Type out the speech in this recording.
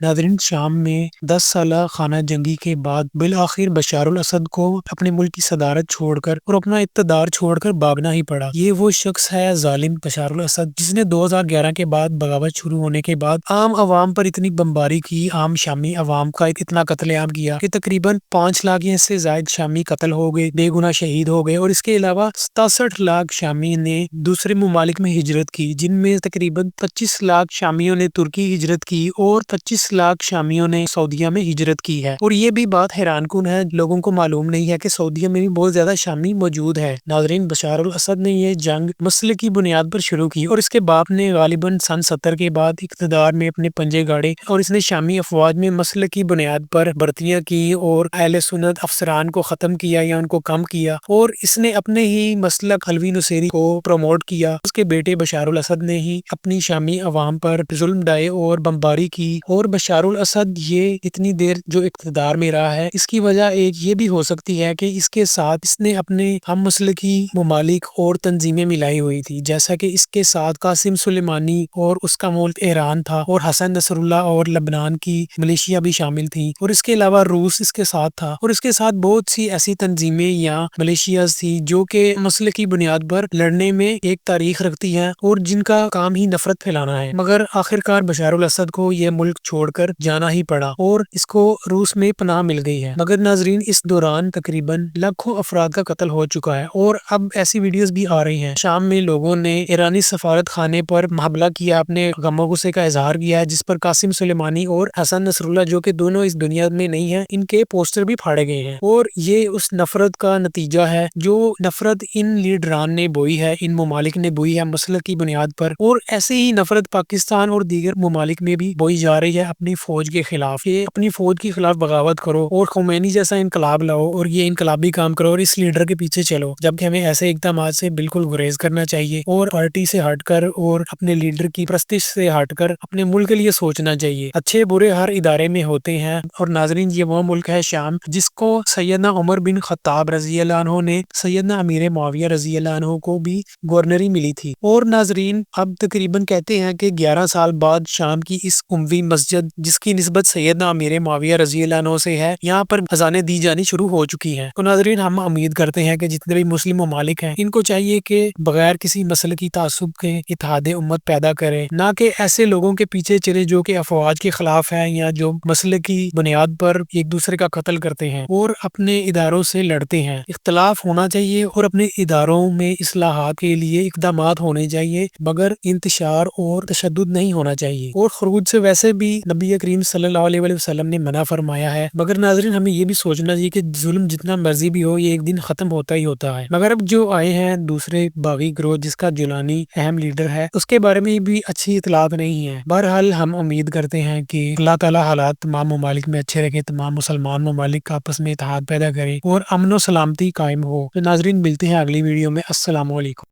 नाज़रीन, शाम में 10 साला खाना जंगी के बाद बिलाखिर बशार अल असद को अपने मुल्क की सदारत छोड़कर और अपना इक़्तिदार छोड़कर भागना ही पड़ा। ये वो शख्स है जालिम बशार अल असद, जिसने 2011 के बाद बगावत शुरू होने के बाद आम आवाम पर इतनी बमबारी की, आम शामी आवाम का इतना कत्लेआम किया कि तकरीबन 5 लाख या इससे ज्यादा शामी कत्ल हो गए, बेगुनाह शहीद हो गए। और इसके अलावा 67 लाख शामी ने दूसरे ममालिक में हिजरत की, जिनमें तकरीबन 25 लाख शामियों ने तुर्की हिजरत की और 25 लाख शामियों ने सऊदीया में हिजरत की है। और ये भी बात हैरान कुन है, लोगों को मालूम नहीं है कि सऊदीया में भी बहुत ज्यादा शामी मौजूद है। नाज़रीन, बशार अल असद ने ये जंग मसले की बुनियाद पर शुरू की और इसके बाप ने गालिबन सन 70 के बाद इक़्तिदार में अपने पंजे गाड़े और इसने शामी अफवाज में मसले की बुनियाद पर भर्तियां की और अहले सुन्नत अफसरान को खत्म किया या उनको कम किया। और इसने अपने ही मसलक हलवी नुसेरी को प्रमोट किया। उसके बेटे बशार अल असद ने ही अपनी शामी अवाम पर जुल्म ढाए और बमबारी की। और बशार अल असद ये इतनी देर जो इक़्तिदार में रहा है, इसकी वजह एक ये भी हो सकती है कि इसके साथ इसने अपने हम मसलकी ममालिक और तंजीमें मिलाई हुई थी, जैसा कि इसके साथ कासिम सुलेमानी और उसका मुल्क ईरान था और हसन नसरुल्लाह और लबनान की मलेशिया भी शामिल थी। और इसके अलावा रूस इसके साथ था और इसके साथ बहुत सी ऐसी तंजीमें या मलेशिया थी जो कि मसले की बुनियाद पर लड़ने में एक तारीख रखती है और जिनका काम ही नफरत फैलाना है। मगर आखिरकार बशार अल असद को यह मुल्क छोड़कर जाना ही पड़ा और इसको रूस में पनाह मिल गई है। मगर नाजरीन, इस दौरान तकरीबन लाखों अफराद का कत्ल हो चुका है और अब ऐसी वीडियोस भी आ रही हैं। शाम में लोगों ने ईरानी सफारत खाने पर हमला किया, अपने गमो गुस्से का इजहार किया है, जिस पर कासिम सुलेमानी और हसन नसरुल्लाह, जो कि दोनों इस दुनिया में नहीं है, इनके पोस्टर भी फाड़े गए हैं। और ये उस नफरत का नतीजा है जो नफरत इन लीडरान ने बोई है, इन ममालिक ने बोई है मसले की बुनियाद पर। और ऐसे ही नफरत पाकिस्तान और दीगर ममालिक में भी बोई जा रही है अपनी फौज के खिलाफ। ये अपनी फौज के खिलाफ बगावत करो और खुमैनी जैसा इनकलाब लाओ और ये इनकलाबी काम करो और इस लीडर के पीछे चलो, जबकि हमें ऐसे इक़दाम से बिल्कुल गुरेज करना चाहिए और पार्टी से हटकर और अपने लीडर की प्रस्तिश से हटकर अपने मुल्क के लिए सोचना चाहिए। अच्छे बुरे हर इदारे में होते हैं। और नाजरीन, ये वो मुल्क है शाम, जिसको सैयदना उमर बिन खत्ताब रजी अल्लाह अन्हु ने सैयदना अमीर मुआविया रजी अल्लाह अन्हु को भी गवर्नरी मिली थी। और नाजरीन, अब तकरीबन कहते हैं कि 11 साल बाद शाम की इस उम्वी मस्जिद, जिसकी निस्बत सैयदना अमीर मुआविया रजी अल्लाह अन्हु से है, यहाँ पर अजानें दी जानी शुरू हो चुकी हैं। तो नाजरीन, हम उम्मीद करते हैं कि जितने भी मुस्लिम ममालिक हैं, इनको चाहिए कि बगैर किसी मसले की तासुब के इत्तेहाद उम्मत पैदा करे, ना कि ऐसे लोगों के पीछे चले जो कि अफवाज के खिलाफ है या जो मसले की बुनियाद पर एक दूसरे का कत्ल करते हैं और अपने इदारों से लड़ते हैं। इख्तलाफ होना चाहिए और अपने इदारों में इस्लाहात के लिए इकदाम होने चाहिए, मगर इंतशार और तशद्दुद नहीं होना चाहिए। और खरूज से वैसे भी नबी करीम सल्लल्लाहु अलैहि वसल्लम ने मना फरमाया है। मगर नाज़रीन, हमें ये भी सोचना चाहिए कि जुल्म जितना मर्जी भी हो, ये एक दिन खत्म होता ही होता है। मगर अब जो आए हैं दूसरे बागी ग्रोह, जिसका जुलानी अहम लीडर है, उसके बारे में भी अच्छी इतलात नहीं है। बहरहाल, हम उम्मीद करते हैं कि अल्लाह ताला हालात तमाम ममालिक में अच्छे रखे, तमाम मुसलमान ममालिक आपस में इत्तेहाद पैदा करे और अमन व सलामती कायम हो। तो नाजरीन, मिलते हैं अगली वीडियो में। अस्सलाम वालेकुम।